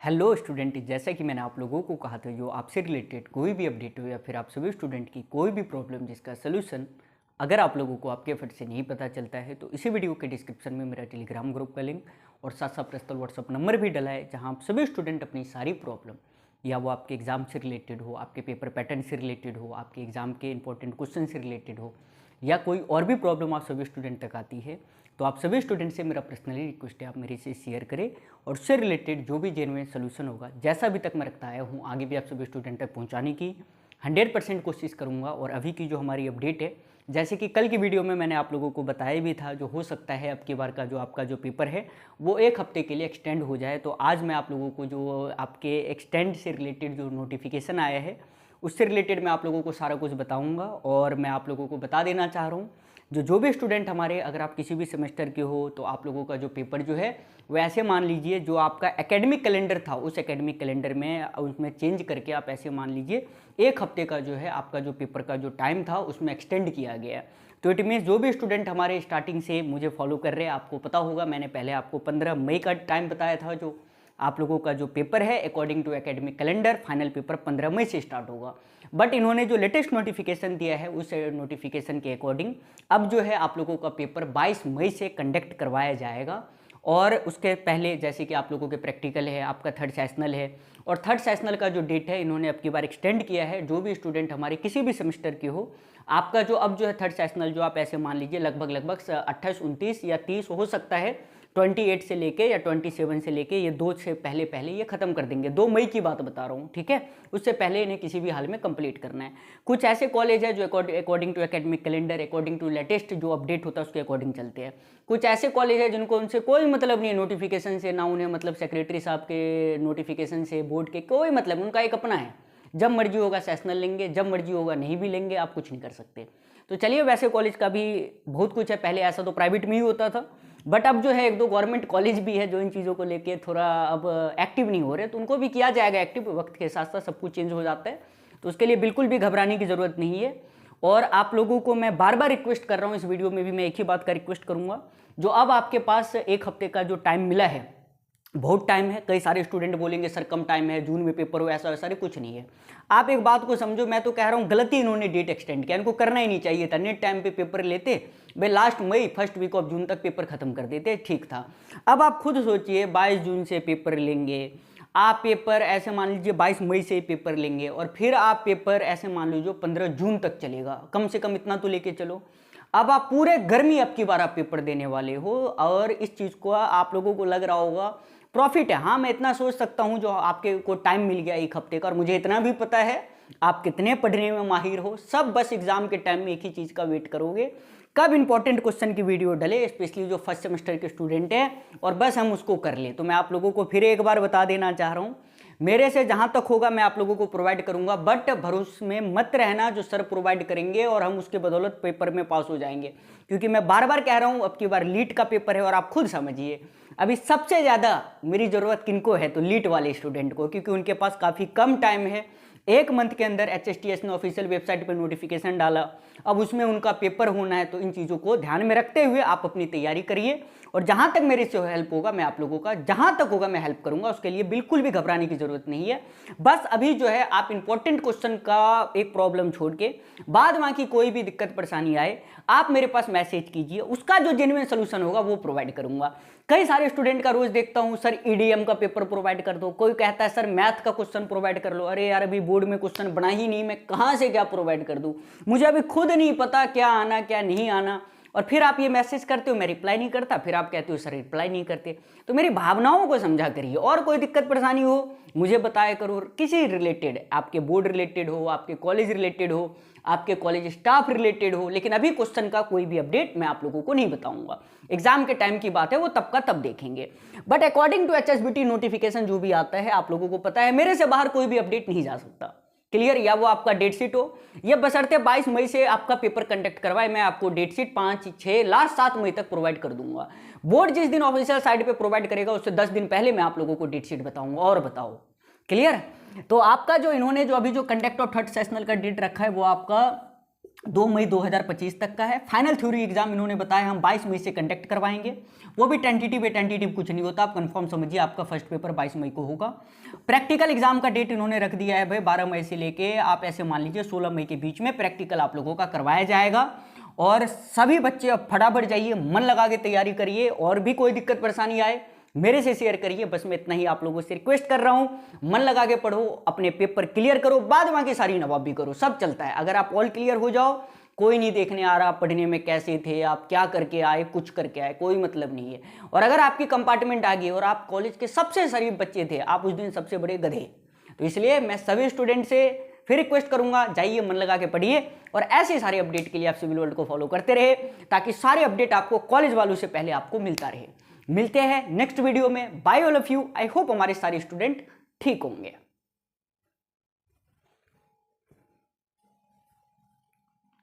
Hello student, जैसा कि मैंने आप लोगों को कहा था, जो आपसे रिलेटेड कोई भी अपडेट हो या फिर आप सभी स्टूडेंट की कोई भी प्रॉब्लम जिसका सोल्यूशन अगर आप लोगों को आपके एफर्ट से नहीं पता चलता है तो इसी वीडियो के डिस्क्रिप्शन में मेरा टेलीग्राम ग्रुप का लिंक और साथ साथ पर्सनल व्हाट्सअप नंबर भी डला है, जहां आप सभी स्टूडेंट अपनी सारी प्रॉब्लम या वो आपके एग्ज़ाम से रिलेटेड हो, आपके पेपर पैटर्न से रिलेटेड हो, आपके एग्ज़ाम के इंपॉर्टेंट क्वेश्चन से रिलेटेड हो या कोई और भी प्रॉब्लम आप सभी स्टूडेंट तक आती है, तो आप सभी स्टूडेंट से मेरा पर्सनली रिक्वेस्ट है आप मेरे से शेयर करें और उससे रिलेटेड जो भी जेन्युइन सोल्यूशन होगा, जैसा अभी तक मैं रखता आया हूँ, आगे भी आप सभी स्टूडेंट तक पहुँचाने की 100% कोशिश करूँगा। और अभी की जो हमारी अपडेट है, जैसे कि कल की वीडियो में मैंने आप लोगों को बताया भी था, जो हो सकता है अब की बार का जो आपका जो पेपर है वो 1 हफ्ते के लिए एक्सटेंड हो जाए। तो आज मैं आप लोगों को जो आपके एक्सटेंड से रिलेटेड जो नोटिफिकेशन आया है उससे रिलेटेड मैं आप लोगों को सारा कुछ बताऊंगा। और मैं आप लोगों को बता देना चाह रहा हूँ, जो भी स्टूडेंट हमारे, अगर आप किसी भी सेमेस्टर के हो तो आप लोगों का जो पेपर जो है वो ऐसे मान लीजिए, जो आपका एकेडमिक कैलेंडर था उस एकेडमिक कैलेंडर में उसमें चेंज करके आप ऐसे मान लीजिए 1 हफ्ते का जो है आपका जो पेपर का जो टाइम था उसमें एक्सटेंड किया गया है। तो इट मीन्स जो भी स्टूडेंट हमारे स्टार्टिंग से मुझे फॉलो कर रहे हैं, आपको पता होगा मैंने पहले आपको 15 मई का टाइम बताया था, जो आप लोगों का जो पेपर है according to academic calendar final paper 15 मई से स्टार्ट होगा। बट इन्होंने जो लेटेस्ट नोटिफिकेशन दिया है उस नोटिफिकेशन के अकॉर्डिंग अब जो है आप लोगों का पेपर 22 मई से कंडक्ट करवाया जाएगा। और उसके पहले जैसे कि आप लोगों के प्रैक्टिकल है, आपका थर्ड सेशनल है, और थर्ड सेशनल का जो डेट है इन्होंने अब की बार एक्सटेंड किया है। जो भी स्टूडेंट हमारे किसी भी सेमेस्टर की हो, आपका जो अब जो है थर्ड सेशनल जो आप ऐसे मान लीजिए लगभग 28, 29 या 30 हो सकता है, 28 से लेके या 27 से लेके ये 2 से पहले पहले ये खत्म कर देंगे। 2 मई की बात बता रहा हूँ, ठीक है। उससे पहले इन्हें किसी भी हाल में कंप्लीट करना है। कुछ ऐसे कॉलेज है जो according to academic calendar, according to latest जो अपडेट होता है उसके अकॉर्डिंग चलते हैं। कुछ ऐसे कॉलेज है जिनको उनसे कोई मतलब नहीं है नोटिफिकेशन से, ना उन्हें मतलब सेक्रेटरी साहब के नोटिफिकेशन से, बोर्ड के कोई मतलब, उनका एक अपना है, जब मर्जी होगा सेशनल लेंगे, जब मर्जी होगा नहीं भी लेंगे, आप कुछ नहीं कर सकते। तो चलिए, वैसे कॉलेज का भी बहुत कुछ है, पहले ऐसा तो प्राइवेट में ही होता था, बट अब जो है 1-2 गवर्नमेंट कॉलेज भी है जो इन चीज़ों को लेके थोड़ा अब एक्टिव नहीं हो रहे, तो उनको भी किया जाएगा एक्टिव। वक्त के साथ साथ सब कुछ चेंज हो जाता है, तो उसके लिए बिल्कुल भी घबराने की ज़रूरत नहीं है। और आप लोगों को मैं बार बार रिक्वेस्ट कर रहा हूँ, इस वीडियो में भी मैं एक ही बात का रिक्वेस्ट करूँगा, जो अब आपके पास 1 हफ्ते का जो टाइम मिला है, बहुत टाइम है। कई सारे स्टूडेंट बोलेंगे सर कम टाइम है, जून में पेपर हो, ऐसा वैसा नहीं, कुछ नहीं है। आप एक बात को समझो, मैं तो कह रहा हूँ गलती इन्होंने डेट एक्सटेंड किया, इनको करना ही नहीं चाहिए था। नेट टाइम पे पेपर लेते भाई, लास्ट मई फर्स्ट वीक ऑफ जून तक पेपर खत्म कर देते, ठीक था। अब आप खुद सोचिए, 22 जून से पेपर लेंगे आप, पेपर ऐसे मान लीजिए 22 मई से पेपर लेंगे, और फिर आप पेपर ऐसे मान लीजिए 15 जून तक चलेगा, कम से कम इतना तो लेके चलो। अब आप पूरे गर्मी अब की बार आप पेपर देने वाले हो, और इस चीज़ को आप लोगों को लग रहा होगा प्रॉफिट है। हाँ, मैं इतना सोच सकता हूँ, जो आपके को टाइम मिल गया 1 हफ्ते का, और मुझे इतना भी पता है आप कितने पढ़ने में माहिर हो, सब बस एग्जाम के टाइम में एक ही चीज़ का वेट करोगे, कब इंपॉर्टेंट क्वेश्चन की वीडियो डले, स्पेशली जो फर्स्ट सेमेस्टर के स्टूडेंट हैं, और बस हम उसको कर ले। तो मैं आप लोगों को फिर एक बार बता देना चाह रहा हूँ, मेरे से जहाँ तक होगा मैं आप लोगों को प्रोवाइड करूँगा, बट भरोसे में मत रहना जो सर प्रोवाइड करेंगे और हम उसके बदौलत पेपर में पास हो जाएंगे। क्योंकि मैं बार बार कह रहा हूँ, अब की बार लीट का पेपर है, और आप खुद समझिए अभी सबसे ज़्यादा मेरी ज़रूरत किनको है, तो लीट वाले स्टूडेंट को, क्योंकि उनके पास काफ़ी कम टाइम है। 1 मंथ के अंदर HSTS ने ऑफिशियल वेबसाइट पर नोटिफिकेशन डाला, अब उसमें उनका पेपर होना है। तो इन चीज़ों को ध्यान में रखते हुए आप अपनी तैयारी करिए, और जहाँ तक मेरे से हेल्प होगा मैं आप लोगों का जहाँ तक होगा मैं हेल्प करूँगा, उसके लिए बिल्कुल भी घबराने की ज़रूरत नहीं है। बस अभी जो है आप इंपॉर्टेंट क्वेश्चन का एक प्रॉब्लम छोड़ के बाद वहाँ की कोई भी दिक्कत परेशानी आए, आप मेरे पास मैसेज कीजिए, उसका जो जेन्युइन सोल्यूशन होगा वो प्रोवाइड करूँगा। कई सारे स्टूडेंट का रोज देखता हूँ, सर EDM का पेपर प्रोवाइड कर दो, कोई कहता है सर मैथ का क्वेश्चन प्रोवाइड कर लो। अरे यार, अभी बोर्ड में क्वेश्चन बना ही नहीं, मैं कहाँ से क्या प्रोवाइड कर दूँ, मुझे अभी खुद नहीं पता क्या आना क्या नहीं आना। और फिर आप ये मैसेज करते हो, मैं रिप्लाई नहीं करता, फिर आप कहते हो सर रिप्लाई नहीं करते। तो मेरी भावनाओं को समझा करिए, और कोई दिक्कत परेशानी हो मुझे बताया करो, किसी रिलेटेड, आपके बोर्ड रिलेटेड हो, आपके कॉलेज रिलेटेड हो, आपके कॉलेज स्टाफ रिलेटेड हो, लेकिन अभी क्वेश्चन का कोई भी अपडेट मैं आप लोगों को नहीं बताऊंगा। एग्जाम के टाइम की बात है, वो तब का तब देखेंगे। But according to HSBT notification जो भी आता है, आप लोगों को पता है मेरे से बाहर कोई भी अपडेट नहीं जा सकता, क्लियर। या वो आपका डेट शीट हो, ये बशर्ते 22 मई से आपका पेपर कंडक्ट करवाए, मैं आपको डेट शीट 5, 6, लास्ट 7 मई तक प्रोवाइड कर दूंगा। बोर्ड जिस दिन ऑफिशियल साइट पे प्रोवाइड करेगा उससे 10 दिन पहले मैं आप लोगों को डेट शीट बताऊंगा। और बताओ, क्लियर। तो आपका जो इन्होंने जो अभी जो कंडक्ट ऑफ थर्ड सेशनल का डेट रखा है वो आपका 2 मई 2025 तक का है। फाइनल थ्योरी एग्जाम इन्होंने बताया हम 22 मई से कंडक्ट करवाएंगे, वो भी टेंटेटिव है, टेंटेटिव कुछ नहीं होता, आप कंफर्म समझिए आपका फर्स्ट पेपर 22 मई को होगा। प्रैक्टिकल एग्जाम का डेट इन्होंने रख दिया है भाई 12 मई से लेके आप ऐसे मान लीजिए 16 मई के बीच में प्रैक्टिकल आप लोगों का करवाया जाएगा। और सभी बच्चे अब फटाफट जाइए, मन लगा के तैयारी करिए, और भी कोई दिक्कत परेशानी आए मेरे से शेयर करिए। बस मैं इतना ही आप लोगों से रिक्वेस्ट कर रहा हूं, मन लगा के पढ़ो, अपने पेपर क्लियर करो, बाद में की सारी नवाबी करो, सब चलता है। अगर आप ऑल क्लियर हो जाओ, कोई नहीं देखने आ रहा पढ़ने में कैसे थे आप, क्या करके आए, कुछ करके आए, कोई मतलब नहीं है। और अगर आपकी कंपार्टमेंट आ गई और आप कॉलेज के सबसे शरीफ बच्चे थे, आप उस दिन सबसे बड़े गधे। तो इसलिए मैं सभी स्टूडेंट से फिर रिक्वेस्ट करूंगा, जाइए मन लगा के पढ़िए, और ऐसे सारे अपडेट के लिए आप सिविल वर्ल्ड को फॉलो करते रहे, ताकि सारे अपडेट आपको कॉलेज वालों से पहले आपको मिलता रहे। मिलते हैं नेक्स्ट वीडियो में। Bye all of you. I hope हमारे सारे स्टूडेंट ठीक होंगे।